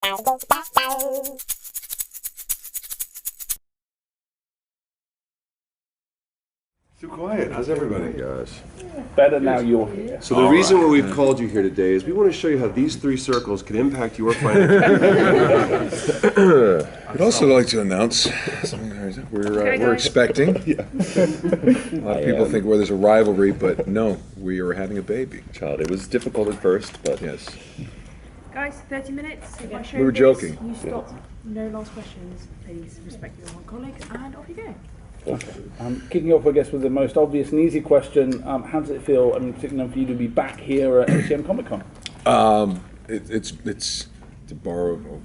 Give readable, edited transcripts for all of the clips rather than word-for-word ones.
Too quiet. How's everybody? Gosh. Better now you're here. So the reason why we've called you here today is we want to show you how these three circles can impact your financial. I'd also like to announce we're expecting. A lot of people think there's a rivalry, but no, we are having a baby. Child, it was difficult at first, but yes. Guys, 30 minutes. If I show We were this, joking. You stop. No last questions. Please respect your one colleagues, and off you go. Okay. Kicking off, I guess, with the most obvious and easy question, how does it feel, I mean, particularly for you to be back here at MCM Comic Con? It's to borrow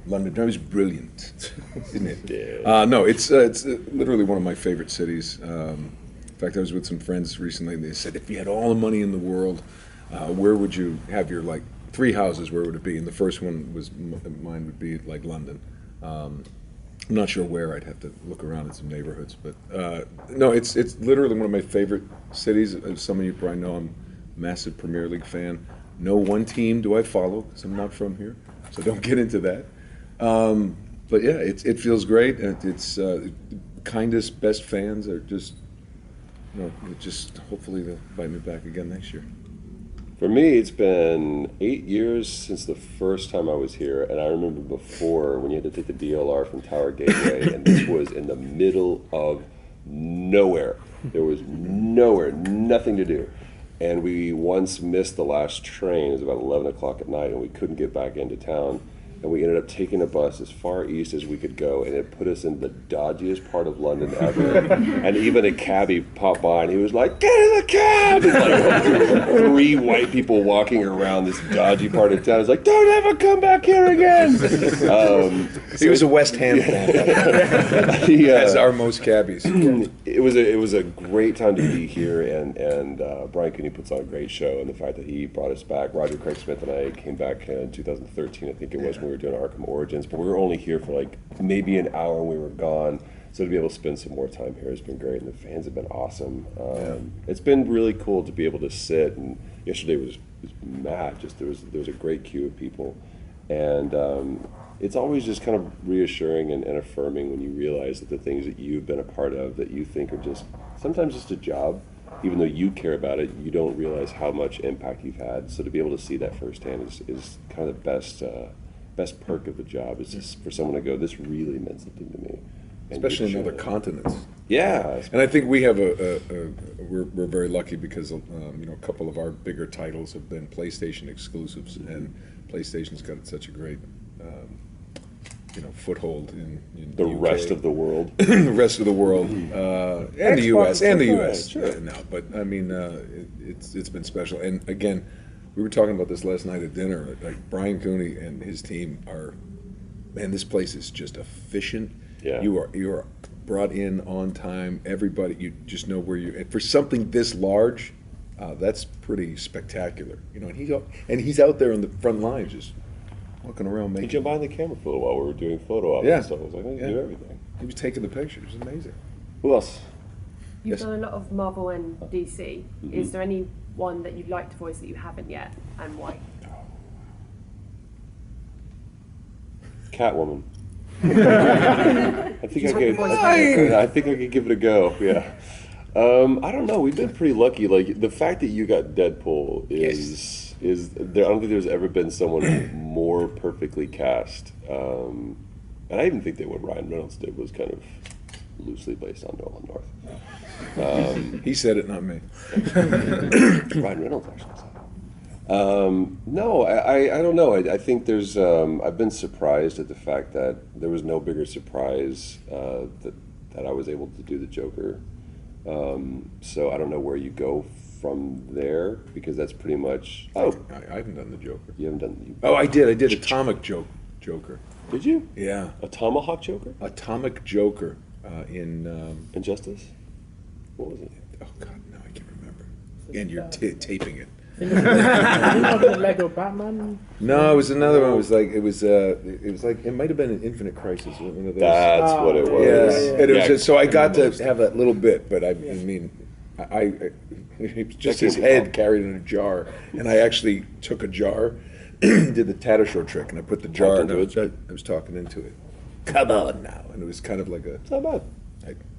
London. That was brilliant, isn't it? Yeah. No, it's literally one of my favorite cities. In fact, I was with some friends recently, and they said, if you had all the money in the world, where would you have your three houses? Where would it be? And the first one was mine would be like London. I'm not sure where. I'd have to look around at some neighborhoods, but no, it's literally one of my favorite cities. As some of you probably know, I'm a massive Premier League fan. No one team do I follow because I'm not from here, so don't get into that. But yeah, it feels great. It's kindest, best fans are just, just hopefully they'll invite me back again next year. For me, it's been 8 years since the first time I was here, and I remember before when you had to take the DLR from Tower Gateway, and this was in the middle of nowhere. There was nowhere, nothing to do. And we once missed the last train. It was about 11 o'clock at night, and we couldn't get back into town. And we ended up taking a bus as far east as we could go, and it put us in the dodgiest part of London ever. And even a cabbie popped by, and he was like, "Get in the cab!" And like 3 white people walking around this dodgy part of town. It's like, "Don't ever come back here again." He was a West Ham fan, as are most cabbies. It was a great time to be here, and Brian Cooney puts on a great show, and the fact that he brought us back. Roger Craig Smith and I came back in 2013, I think it was, when we were doing Arkham Origins, but we were only here for maybe an hour and we were gone. So to be able to spend some more time here has been great, and the fans have been awesome. It's been really cool to be able to sit, and yesterday was mad. Just there was a great queue of people, and it's always just kind of reassuring and affirming when you realize that the things that you've been a part of that you think are just sometimes just a job, even though you care about it, you don't realize how much impact you've had. So to be able to see that firsthand is kind of the best perk of the job, is just for someone to go, this really meant something to me. Especially in other continents. Yeah. And I think we have we're very lucky because a couple of our bigger titles have been PlayStation exclusives, and PlayStation's got such a great foothold in the UK. Rest of the world. The rest of the world, and the U.S. and the U.S. Sure. No, but I mean, it's been special. And again, we were talking about this last night at dinner. Like Brian Cooney and his team this place is just efficient. Yeah. You are brought in on time. Everybody, you just know where you. And for something this large, that's pretty spectacular. And he's out there in the front lines, just walking around making. He jumped behind the camera for a little while. We were doing photo ops and stuff. I was like, I can do everything. He was taking the pictures. It was amazing. Who else? You've done a lot of Marvel and DC. Is there any one that you'd like to voice that you haven't yet, and why? Catwoman. I think I could give it a go. Yeah. I don't know. We've been pretty lucky. Like the fact that you got Deadpool is there. I don't think there's ever been someone more perfectly cast. And I even think that what Ryan Reynolds did was kind of loosely based on Nolan North. He said it, not me. Ryan Reynolds actually said it. No, I don't know. I think there's. I've been surprised at the fact that there was no bigger surprise that I was able to do the Joker. So I don't know where you go from there, because that's pretty much. Oh, I haven't done the Joker. You haven't done. I did. I did Atomic Joker. Did you? Yeah. A Tomahawk Joker? Atomic Joker in Injustice? What was it? Oh God, no, I can't remember. And you're taping it. The Lego Batman? No, it was another one. It was like it might have been an Infinite Crisis. One of those. That's what it was. Yeah, and it was just, so I got to have that little bit, but I mean, it was just his head carried in a jar, and I actually took a jar did the Tattershaw trick, and I put the jar, and into it. I was talking into it. Come on now, and it was kind of like a. It's not bad.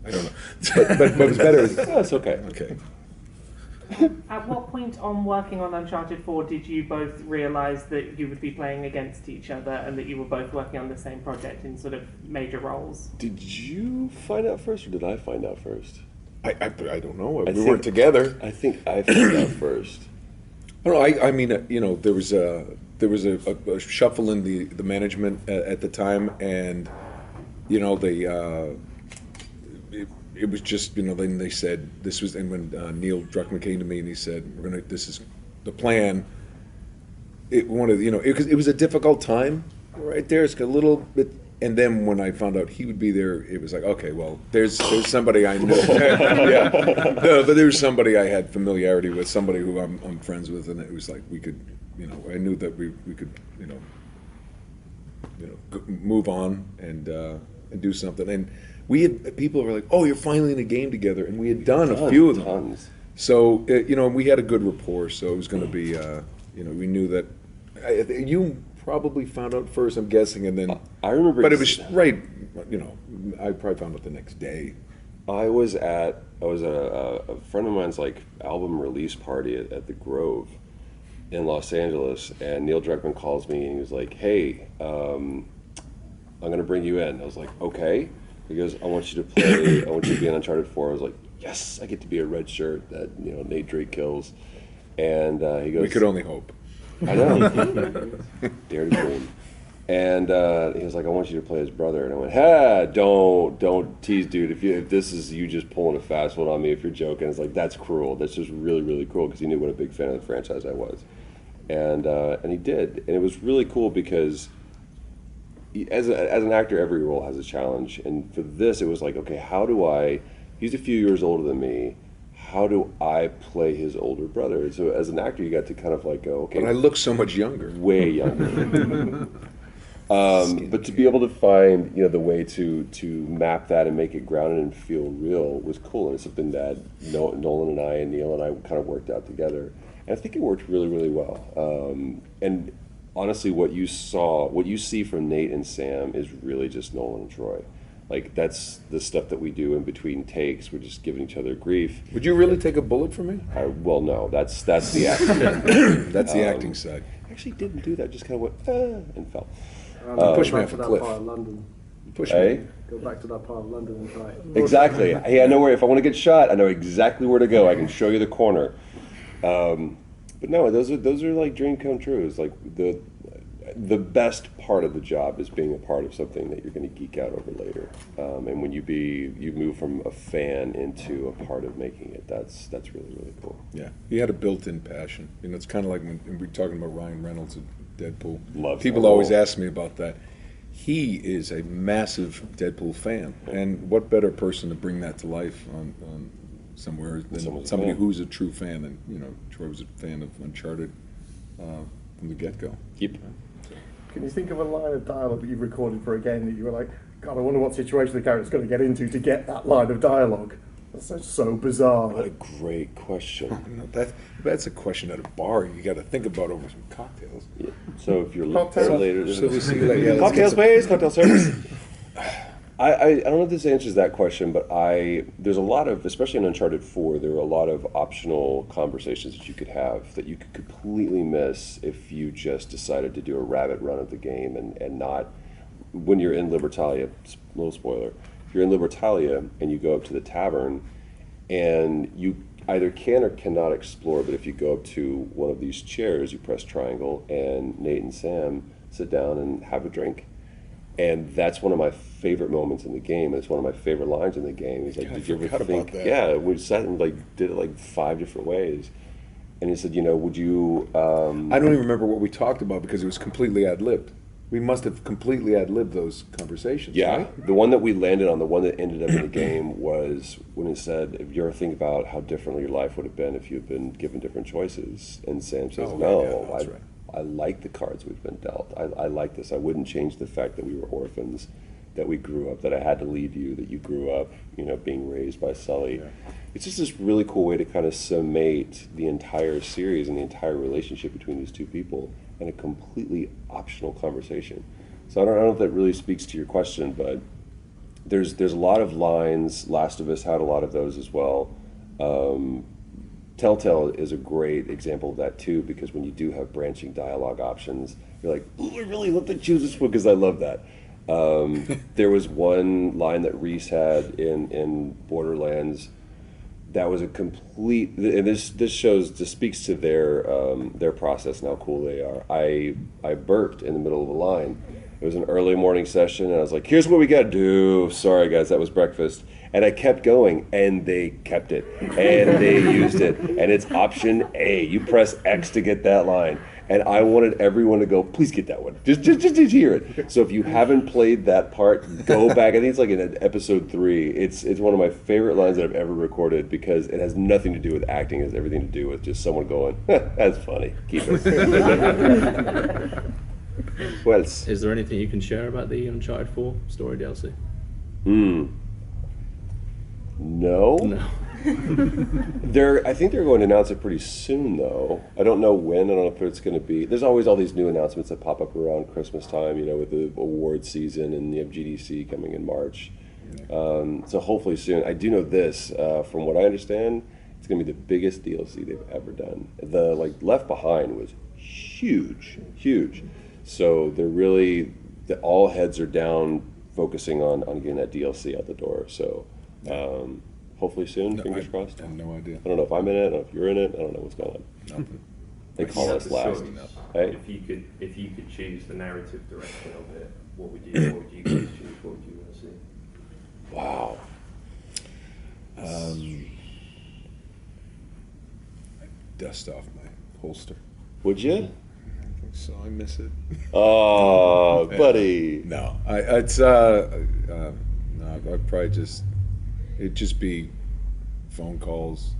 I don't know, but it was better. Oh, it's okay. Okay. At what point on working on Uncharted 4 did you both realise that you would be playing against each other and that you were both working on the same project in sort of major roles? Did you find out first, or did I find out first? I don't know. We think- weren't together. I think I found out first. I don't know. I mean, there was a shuffle in the management at the time, and it was just then they said this was, and when Neil Druckmann came to me and he said this is the plan. It was a difficult time right there. It's a little bit. And then when I found out he would be there, it was like, okay, well, there's somebody I know. Yeah, no, but there was somebody I had familiarity with, somebody who I'm friends with, and it was like we could, I knew that we could, move on and do something. And we had people were like, oh, you're finally in a game together, and we had done a few of them. Tons. So we had a good rapport. So it was going to be, we knew that you probably found out first, I'm guessing, and then I remember. but it was right. I probably found out the next day. I was at a friend of mine's album release party at the Grove in Los Angeles, and Neil Druckmann calls me and he was like, "Hey, I'm going to bring you in." I was like, "Okay." He goes, "I want you to play. I want you to be in Uncharted 4." I was like, "Yes, I get to be a red shirt that Nate Drake kills." And he goes, We could only hope. I know. Dare to dream. And he was like, "I want you to play his brother." And I went, "Ha! Don't tease, dude. If this is you just pulling a fast one on me, if you're joking, it's like that's cruel. That's just really, really cruel." Because he knew what a big fan of the franchise I was, and he did, and it was really cool because as an actor, every role has a challenge, and for this, it was like, okay, how do I? He's a few years older than me. How do I play his older brother? So as an actor, you got to kind of go, okay. But I look so much younger. Way younger. But to be able to find the way to map that and make it grounded and feel real was cool, and it's something that Nolan and I and Neil and I kind of worked out together, and I think it worked really, really well. And honestly, what you see from Nate and Sam is really just Nolan and Troy. That's the stuff that we do in between takes. We're just giving each other grief. Would you really take a bullet for me? Well, no, that's the acting. That's the acting side. I actually didn't do that. Just kind of went and fell. Push me back off to a that cliff. part of London. Push Hey? me. Go back to that part of London and try it. Exactly. Hey, I know where. If I want to get shot, I know exactly where to go. I can show you the corner. But no, those are dream come true. It's the best part of the job is being a part of something that you're going to geek out over later. And when you move from a fan into a part of making it, that's really, really cool. Yeah, he had a built-in passion. It's kind of like when we're talking about Ryan Reynolds and Deadpool. Loves People that always role. ask me about that. He is a massive Deadpool fan, and what better person to bring that to life on somewhere than Someone's a somebody fan. who's a true fan. And Troy was a fan of Uncharted from the get-go. Yep. Can you think of a line of dialogue that you've recorded for a game that you were like, God, I wonder what situation the character's going to get into to get that line of dialogue? That's so bizarre. What a great question. That's a question at a bar you got to think about over some cocktails. Yeah. So if you're Cocktails. later, So we see, like, yeah, let's cocktails, get please, cocktail service. I don't know if this answers that question, but there's a lot of, especially in Uncharted 4, there were a lot of optional conversations that you could have that you could completely miss if you just decided to do a rabbit run of the game and not, when you're in Libertalia, little spoiler, if you're in Libertalia and you go up to the tavern and you either can or cannot explore, but if you go up to one of these chairs, you press triangle and Nate and Sam sit down and have a drink. And that's one of my favorite moments in the game. It's one of my favorite lines in the game. He's like, God, I "Did you ever forgot think?" about that. Yeah, we sat and did it 5 different ways. And he said, "Would you?" I don't even remember what we talked about because it was completely ad-libbed. We must have completely ad-libbed those conversations. Yeah, right? the one that we landed on, the one that ended up in the game was when it said, "If you ever think about how differently your life would have been if you had been given different choices," and Sam says, Oh, "No, yeah, that's right. I like the cards we've been dealt. I like this. I wouldn't change the fact that we were orphans, that we grew up, that I had to leave you, that you grew up, being raised by Sully." Yeah. It's just this really cool way to kind of summate the entire series and the entire relationship between these two people. and a completely optional conversation. So I don't know if that really speaks to your question, but there's a lot of lines. Last of Us had a lot of those as well. Telltale is a great example of that too, because when you do have branching dialogue options, you're like, "Ooh, I really love to choose this one because I love that." There was one line that Reese had in Borderlands that was a complete, and this speaks to their process and how cool they are. I burped in the middle of a line. It was an early morning session, and I was like, "Here's what we got to do." Sorry, guys, that was breakfast. And I kept going, and they kept it, and they used it. And it's option A. You press X to get that line. And I wanted everyone to go, please get that one. Just hear it. So if you haven't played that part, go back. I think it's like in episode 3. It's one of my favorite lines that I've ever recorded because it has nothing to do with acting. It has everything to do with just someone going, that's funny. Keep it. What else? Is there anything you can share about the Uncharted 4 story DLC? No. I think they're going to announce it pretty soon, though. I don't know when. I don't know if it's going to be. There's always all these new announcements that pop up around Christmas time, with the award season, and you have GDC coming in March. So hopefully soon. I do know this, from what I understand, it's going to be the biggest DLC they've ever done. The Left Behind was huge. So they're really, all heads are down, focusing on getting that DLC out the door. So. Hopefully soon, fingers crossed. I have no idea. I don't know if I'm in it, I don't know if you're in it, I don't know what's going on. Nothing. They call us last. Hey? If you could choose the narrative direction of it, what would you guys choose? What would you want to see? Wow. Dust off my holster. Would you? So I miss it. Oh, buddy. No, I'd probably it'd just be phone calls,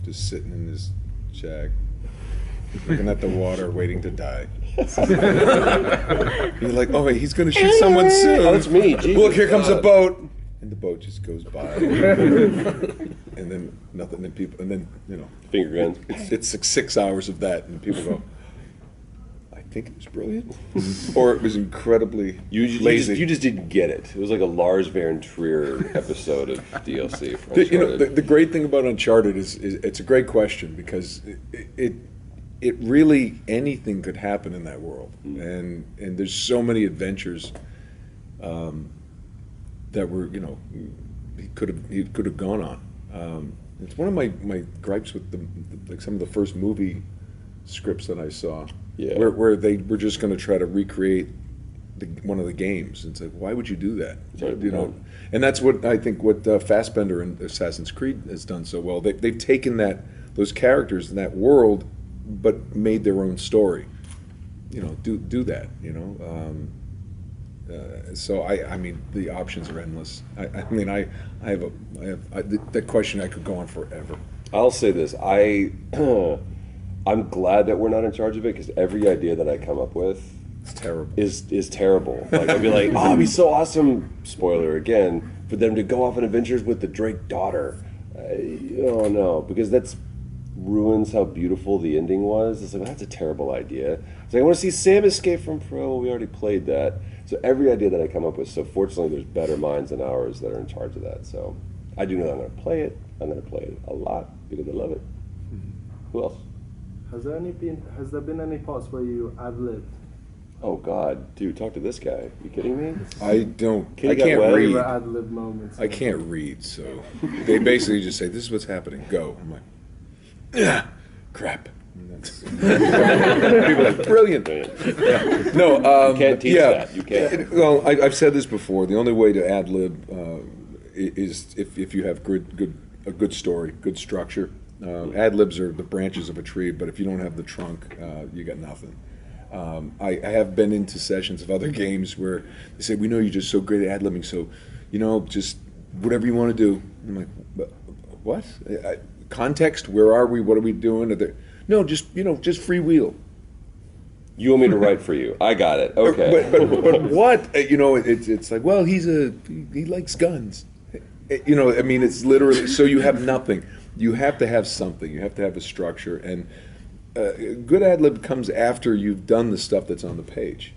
just sitting in this shack, looking at the water, waiting to die. You're like, oh wait, he's gonna shoot someone soon. Oh, that's me. Jesus Look, here comes a God. boat, and the boat just goes by, and then nothing, and people, and then Finger guns. it's like 6 hours of that, and people go, I think it was brilliant, or it was incredibly lazy. You just didn't get it. It was like a Lars Van Trier episode of DLC. For The great thing about Uncharted is it's a great question because it really, anything could happen in that world, and there's so many adventures that were he could have gone on. It's one of my gripes with some of the first movie scripts that I saw. Yeah. Where they were just going to try to recreate one of the games. It's like, why would you do that? And that's what I think what Fassbender and Assassin's Creed has done so well. They've taken those characters in that world, but made their own story. Do that. So I mean, the options are endless. I mean, that question I could go on forever. I'll say this. I'm glad that we're not in charge of it because every idea that I come up with It's terrible. is terrible. Like I'd be like, oh, it'd be so awesome. Spoiler again for them to go off on adventures with the Drake daughter. Oh no, because that's ruins how beautiful the ending was. It's like, well, that's a terrible idea. It's like, I want to see Sam escape from Pro. Well, we already played that. So every idea that I come up with. So fortunately, there's better minds than ours that are in charge of that. So I do know I'm going to play it. I'm going to play it a lot because I love it. Who else? Has there been any parts where you ad-libbed? Oh God, dude, talk to this guy. You kidding me? I Kitty got can't wet. read. Ad-lib moments. I can't read, so they basically just say, "This is what's happening. Go." I'm like, "Yeah, crap." People are like, "Brilliant." Yeah. No, You can't teach that. You can't. Well, I've said this before. The only way to ad lib is if you have a good story, good structure. Ad libs are the branches of a tree, but if you don't have the trunk, you got nothing. I have been into sessions of other games where they say, "We know you're just so great at ad libbing, so just whatever you want to do." I'm like, "What? Context? Where are we? What are we doing?" No, just freewheel. You want me to write for you? I got it. Okay. But what? It's like, well, he likes guns. I mean, it's literally, so you have nothing. You have to have something. You have to have a structure, and good ad lib comes after you've done the stuff that's on the page.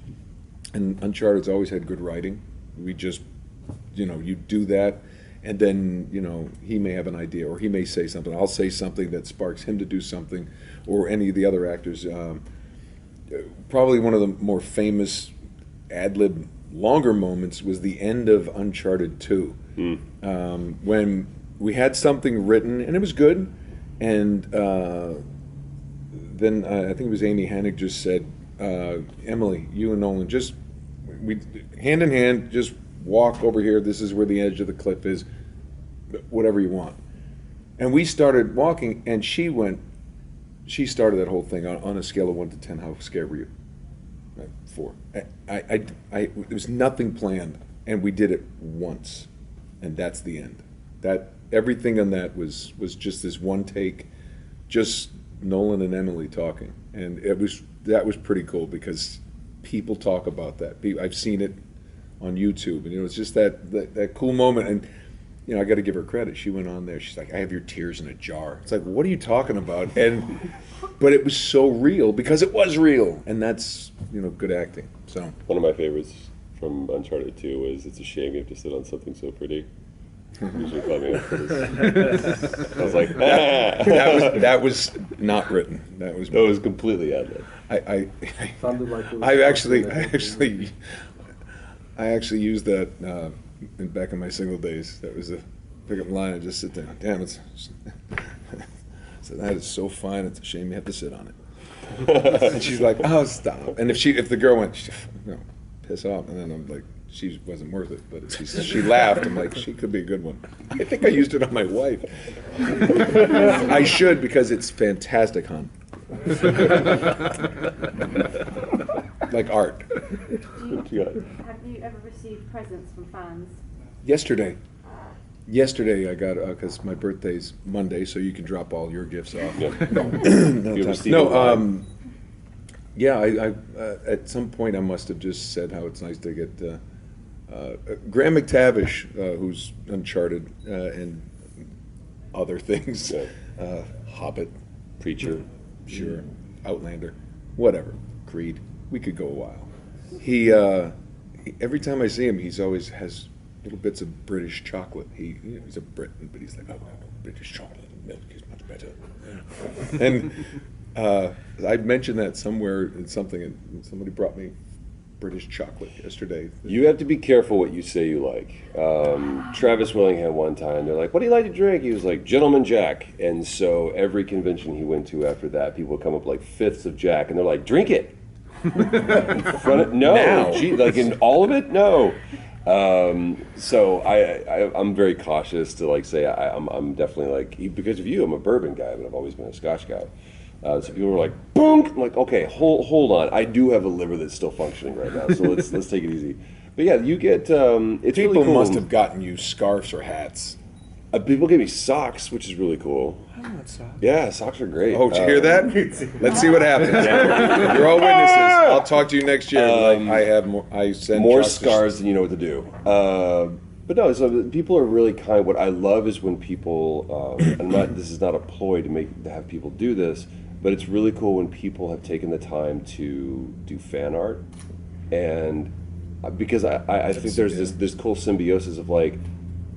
And Uncharted's always had good writing. We just, you do that, and then, he may have an idea, or he may say something. I'll say something that sparks him to do something, or any of the other actors. Probably one of the more famous ad lib longer moments was the end of Uncharted 2. When we had something written, and it was good, and then I think it was Amy Hennig just said, Emily, you and Nolan, we hand in hand, just walk over here. This is where the edge of the cliff is. Whatever you want. And we started walking, and she started that whole thing on a scale of 1 to 10. How scared were you? 4. It was nothing planned, and we did it once, and that's the end. That everything on that was just this one take, just Nolan and Emily talking, and that was pretty cool because people talk about that. I've seen it on YouTube, and it's just that cool moment. And I got to give her credit. She went on there. She's like, "I have your tears in a jar." It's like, what are you talking about? But it was so real because it was real, and that's good acting. So one of my favorites from Uncharted 2 was, "It's a shame you have to sit on something so pretty." Usually call me up for this. I was like, that was not written. That was completely ad lib. Sounded like it was I actually used that back in my single days. That was a pickup line. I just sit there. Damn, so that is so fine. It's a shame you have to sit on it. And she's like, "Oh, stop." And if the girl went, piss off, and then I'm like, she wasn't worth it. But she laughed. I'm like, she could be a good one. I think I used it on my wife. I should, because it's fantastic, hon. Like art. Have you ever received presents from fans? Yesterday I got, because my birthday's Monday, so you can drop all your gifts off. Yeah, I at some point I must have just said how it's nice to get Graham McTavish, who's Uncharted and other things, Hobbit, Preacher, sure, Outlander, whatever, Creed. We could go a while. He every time I see him, he's always has little bits of British chocolate. He's a Briton, but he's like, "Oh, British chocolate milk is much better." And I mentioned that somewhere in something, and somebody brought me British chocolate yesterday. You have to be careful what you say you like. Travis Willingham one time, they're like, "What do you like to drink?" He was like, "Gentleman Jack." And so every convention he went to after that, people would come up like fifths of Jack, and they're like, "Drink it." No, like in all of it, no. So I'm very cautious to like say I'm definitely like, because of you, I'm a bourbon guy, but I've always been a Scotch guy. So people were like, "Boom!" I'm like, okay, hold on, I do have a liver that's still functioning right now, so let's take it easy. But yeah, you get it's people really cool. must have gotten you scarves or hats. People gave me socks, which is really cool. I want socks. Yeah, socks are great. Oh, did you hear that? Let's see what happens. You're all witnesses. I'll talk to you next year. I have more. I send more Chuck scars than you know what to do. But no, so people are really kind. What I love is when people, this is not a ploy to have people do this, but it's really cool when people have taken the time to do fan art, and because I think there's this cool symbiosis of like,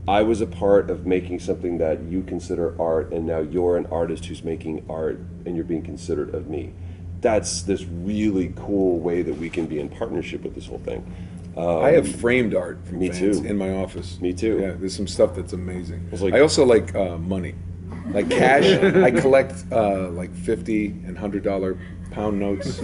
I was a part of making something that you consider art, and now you're an artist who's making art, and you're being considerate of me. That's this really cool way that we can be in partnership with this whole thing. I have framed art from Me fans too. in my office. Me too. Yeah, there's some stuff that's amazing. It's like- I also like money, like cash. I collect like $50 and $100 pound notes.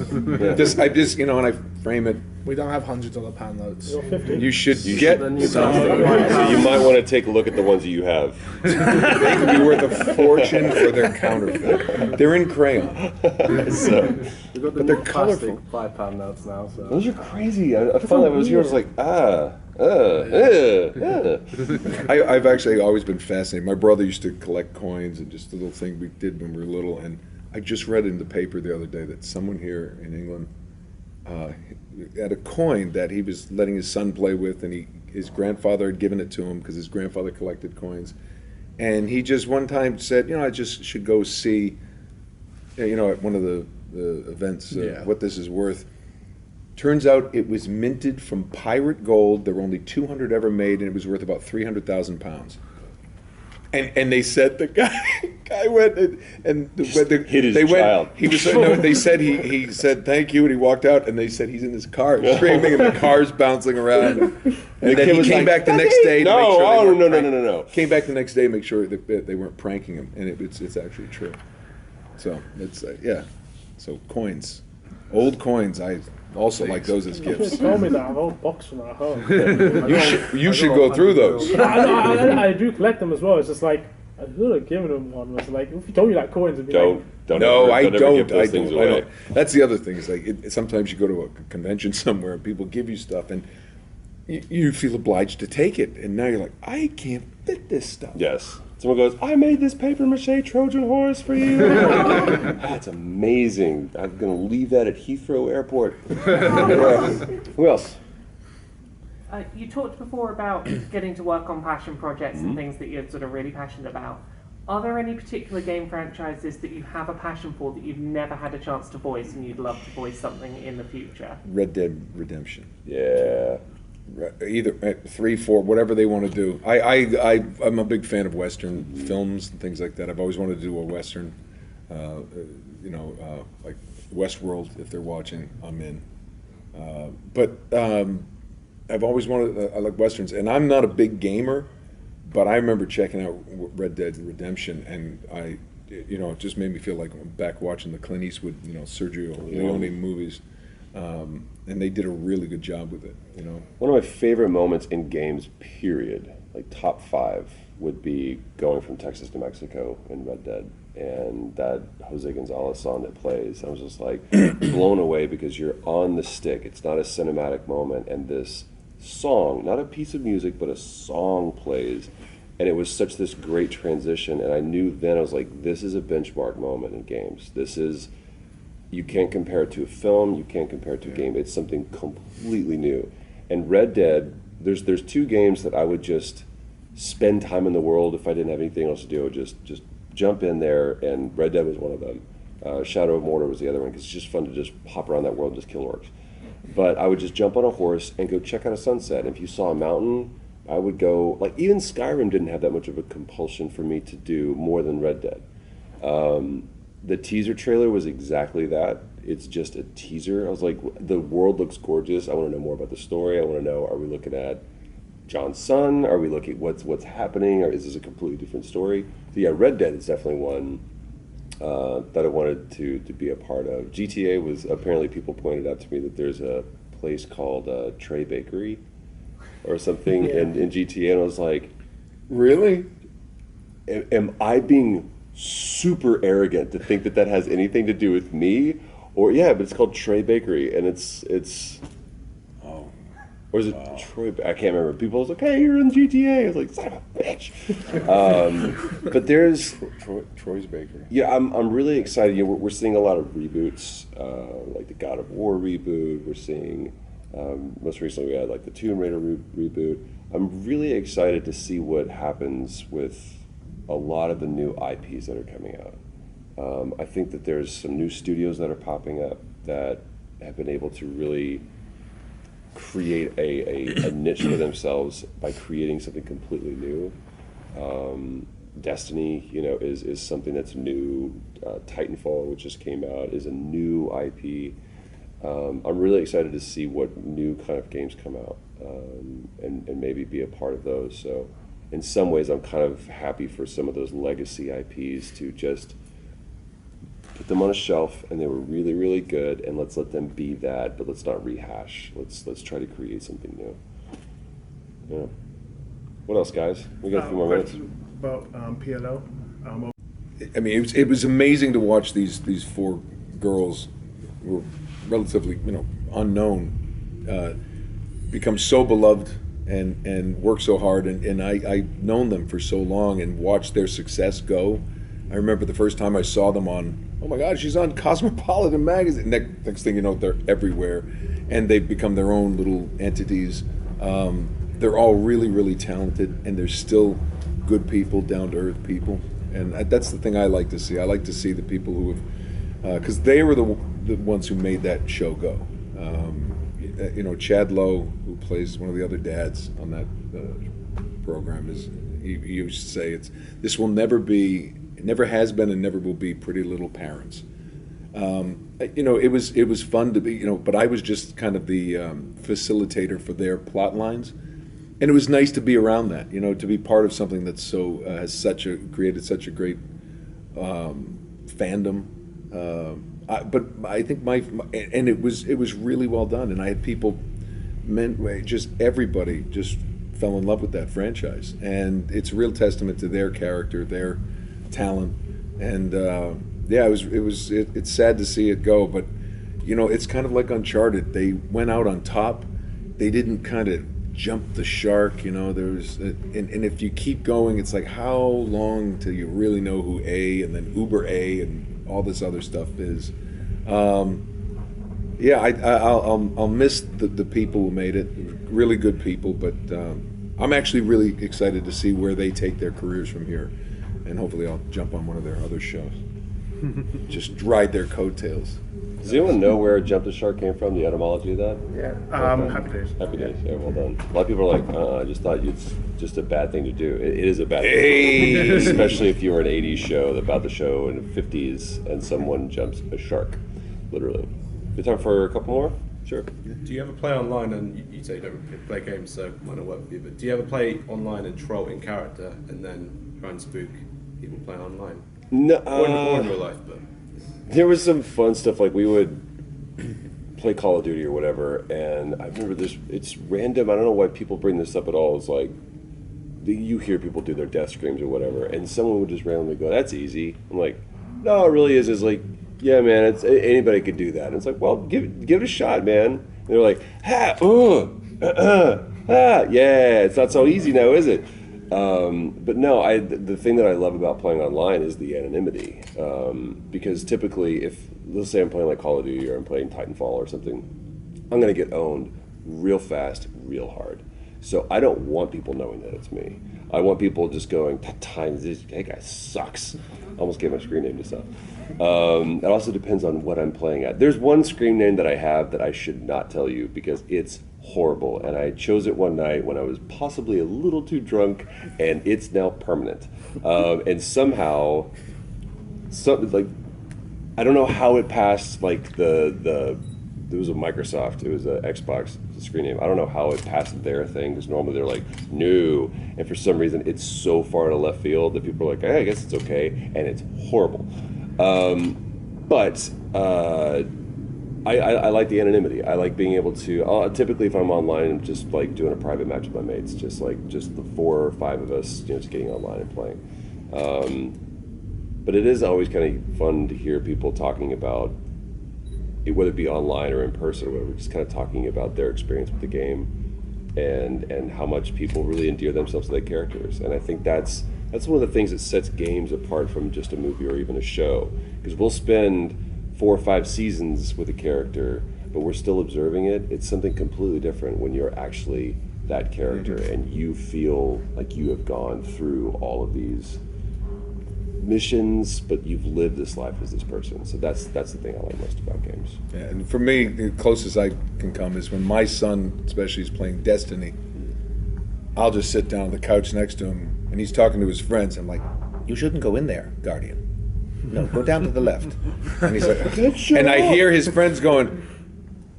I just and I frame it. We don't have $100 pound notes. You should get then you some. So you might want to take a look at the ones that you have. They could be worth a fortune or they're counterfeit. They're in crayon. So, We've got the But they're more plastic colourful. £5 notes now. So those are crazy. I found that when I was here, I was like, I've actually always been fascinated. My brother used to collect coins and just the little thing we did when we were little. And I just read in the paper the other day that someone here in England had a coin that he was letting his son play with, and his grandfather had given it to him because his grandfather collected coins. And he just one time said, I just should go see you know, at one of the events, Yeah. what this is worth. Turns out it was minted from pirate gold. There were only 200 ever made, and it was worth about 300,000 pounds. And they said the guy went and hit his they child. Went, he was no, they said he said thank you, and he walked out, and they said he's in his car screaming, and the car's bouncing around. And then kid he was came like, back the next day. To No, make sure they oh, weren't no. Came back the next day to make sure that they weren't pranking him, and it's actually true. So it's yeah. So coins, old coins. I also like those as You gifts. told me that. I've old box from at home. You should go through those. I do collect them as well. It's just like, I should have given him one. It's like, if you told me that coins would be like, No, I ever don't. give those I things don't. I away. don't. That's the other thing. Is like sometimes you go to a convention somewhere and people give you stuff, and you feel obliged to take it, and now you're like, I can't fit this stuff. Yes. Someone goes, I made this paper mache Trojan horse for you. That's amazing. I'm going to leave that at Heathrow Airport. Who else? You talked before about getting to work on passion projects and things that you're sort of really passionate about. Are there any particular game franchises that you have a passion for that you've never had a chance to voice and you'd love to voice something in the future? Red Dead Redemption. Yeah. Either 3, 4, whatever they want to do. I'm a big fan of Western films and things like that. I've always wanted to do a Western, like Westworld. If they're watching, I'm in. But I've always wanted. I like Westerns, and I'm not a big gamer, but I remember checking out Red Dead Redemption, and it just made me feel like I'm back watching the Clint Eastwood, Sergio Leone movies. And they did a really good job with it, One of my favorite moments in games, period, like top 5, would be going from Texas to Mexico in Red Dead. And that Jose Gonzalez song that plays, I was just like blown away because you're on the stick. It's not a cinematic moment. And this song, not a piece of music, but a song plays. And it was such this great transition. And I knew then, I was like, this is a benchmark moment in games. You can't compare it to a film, you can't compare it to a game. It's something completely new. And Red Dead, there's 2 games that I would just spend time in the world if I didn't have anything else to do. I would just jump in there, and Red Dead was one of them. Shadow of Mordor was the other one, because it's just fun to just hop around that world and just kill orcs. But I would just jump on a horse and go check out a sunset. If you saw a mountain, I would go, like even Skyrim didn't have that much of a compulsion for me to do more than Red Dead. The teaser trailer was exactly that. It's just a teaser. I was like, the world looks gorgeous. I want to know more about the story. I want to know, are we looking at John's son? Are we looking at what's happening? Or is this a completely different story? So yeah, Red Dead is definitely one that I wanted to be a part of. GTA was, apparently people pointed out to me that there's a place called Troy Bakery or something in GTA, and I was like, really? Am I being super arrogant to think that has anything to do with me? Or but it's called Troy Bakery, and it's or is it Troy? I can't remember. People was like, "Hey, you're in GTA." I was like, "Son of a bitch!" But there's Troy's Bakery. Yeah, I'm really excited. We're seeing a lot of reboots, like the God of War reboot. We're seeing most recently we had like the Tomb Raider reboot. I'm really excited to see what happens with a lot of the new IPs that are coming out. I think that there's some new studios that are popping up that have been able to really create a niche for themselves by creating something completely new. Destiny, is something that's new. Titanfall, which just came out, is a new IP. I'm really excited to see what new kind of games come out and maybe be a part of those. So in some ways, I'm kind of happy for some of those legacy IPs to just put them on a shelf, and they were really, really good, and let's let them be that, but let's not rehash. Let's try to create something new. Yeah. What else, guys? We got a few more minutes. About PLO. I mean, it was amazing to watch these 4 girls who were relatively unknown become so beloved and work so hard, and I've known them for so long and watched their success go. I remember the first time I saw them on, oh my God, she's on Cosmopolitan magazine. Next thing you know, they're everywhere, and they've become their own little entities. They're all really, really talented, and they're still good people, down-to-earth people, and that's the thing I like to see. I like to see the people who have because they were the ones who made that show go. You know, Chad Lowe, who plays one of the other dads on that program, he used to say this will never be, it never has been and never will be Pretty Little Parents. You know, it was fun to be, you know, but I was just kind of the facilitator for their plot lines, and it was nice to be around that, you know, to be part of something that's so has created such a great fandom. But I think and it was really well done, and I had people, just everybody just fell in love with that franchise, and it's a real testament to their character, their talent, and yeah, it's sad to see it go, but you know, it's kind of like Uncharted. They went out on top. They didn't kind of jump the shark, you know. And if you keep going, it's like, how long till you really know who A and then Uber A and all this other stuff is. Yeah, I'll miss the people who made it. Really good people, but I'm actually really excited to see where they take their careers from here, and hopefully I'll jump on one of their other shows. Just ride their coattails. Does anyone know where Jump the Shark came from? The etymology of that? Yeah. Happy Days. Happy Days. Yeah, well done. A lot of people are like, I just thought it's just a bad thing to do. It is a bad thing, especially if you were an '80s show about the show in the '50s and someone jumps a shark, literally. Good time for a couple more? Sure. Do you ever play online, and you say you don't play games, so it might not work for you, but do you ever play online and troll in character and then try and spook people playing online? No. Or in real life, but... There was some fun stuff, like we would play Call of Duty or whatever, and I remember it's random, I don't know why people bring this up at all, it's like, you hear people do their death screams or whatever, and someone would just randomly go, that's easy. I'm like, no, it really is. It's like, yeah, man, anybody could do that. And it's like, well, give it a shot, man. And they're like, yeah, it's not so easy now, is it? But no, the thing that I love about playing online is the anonymity. Because typically, if, let's say I'm playing like Call of Duty or I'm playing Titanfall or something, I'm going to get owned real fast, real hard. So I don't want people knowing that it's me. I want people just going, that guy sucks. Almost gave my screen name to stuff. It also depends on what I'm playing at. There's one screen name that I have that I should not tell you because it's horrible, and I chose it one night when I was possibly a little too drunk, and it's now permanent. And somehow, I don't know how it passed, like it was a Microsoft, it was an Xbox screen name. I don't know how it passed their thing, because normally they're like, no. And for some reason, it's so far to left field that people are like, hey, I guess it's okay, and it's horrible. But I like the anonymity. I like being able to, typically if I'm online, I'm just like doing a private match with my mates, just the 4 or 5 of us, just getting online and playing. But it is always kind of fun to hear people talking about, whether it be online or in person or whatever, just kind of talking about their experience with the game and how much people really endear themselves to their characters. And I think that's one of the things that sets games apart from just a movie or even a show. Because we'll spend 4 or 5 seasons with a character, but we're still observing it. It's something completely different when you're actually that character and you feel like you have gone through all of these missions, but you've lived this life as this person. So that's the thing I like most about games. Yeah, and for me, the closest I can come is when my son, especially, is playing Destiny. I'll just sit down on the couch next to him, and he's talking to his friends. I'm like, "You shouldn't go in there, Guardian. No, go down to the left." And he's like, and I hear his friends going,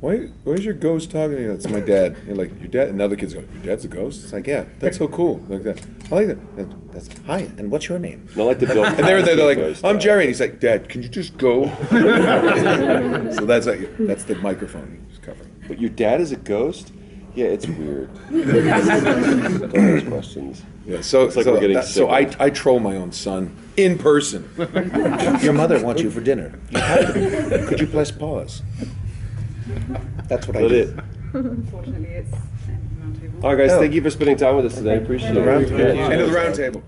where's your ghost talking to you? It's my dad. And you're like, your dad? And the other kids go, your dad's a ghost? It's like, yeah, that's so cool. Like that. I like that. That's hi. And what's your name? I like the build. And they're like, I'm Jerry. And he's like, Dad, can you just go? So that's the microphone he's covering. But your dad is a ghost? Yeah, it's weird. Don't ask questions. Yeah, so it's like we're getting so I troll my own son in person. Your mother wants you for dinner. Could you press pause? That's what I do. Unfortunately, it's round table. All right, guys, thank you for spending time with us today. Appreciate it. End of the round table.